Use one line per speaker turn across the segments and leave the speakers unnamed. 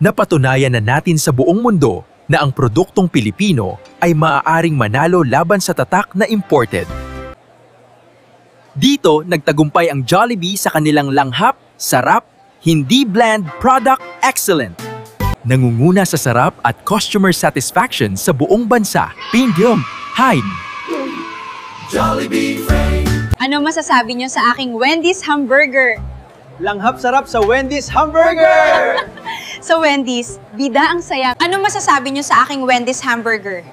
Napatunayan na natin sa buong mundo na ang produktong Pilipino ay maaaring manalo laban sa tatak na imported. Dito, nagtagumpay ang Jollibee sa kanilang langhap, sarap, hindi bland, product excellent. Nangunguna sa sarap at customer satisfaction sa buong bansa. Pindium, Hein.
Jollibee Frame.
Ano masasabi niyo sa aking Wendy's hamburger?
Langhap sarap sa Wendy's hamburger!
Sa Wendy's, bida ang saya. Ano masasabi niyo sa aking Wendy's hamburger?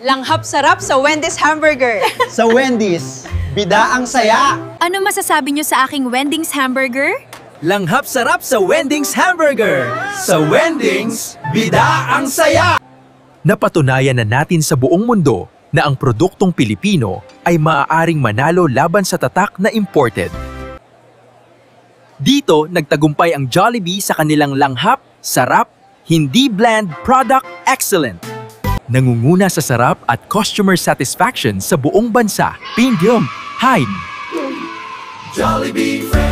Langhap sarap sa Wendy's hamburger.
Sa Wendy's, bida ang saya!
Ano masasabi niyo sa aking Wendy's hamburger?
Langhap sarap sa Wendy's hamburger. Sa Wendy's, bida ang saya! Napatunayan na natin sa buong mundo na ang produktong Pilipino ay maaaring manalo laban sa tatak na imported. Dito, nagtagumpay ang Jollibee sa kanilang langhap, sarap, hindi bland, product excellent. Nangunguna sa sarap at customer satisfaction sa buong bansa. Pindium, Hein.
Jollibee Frame.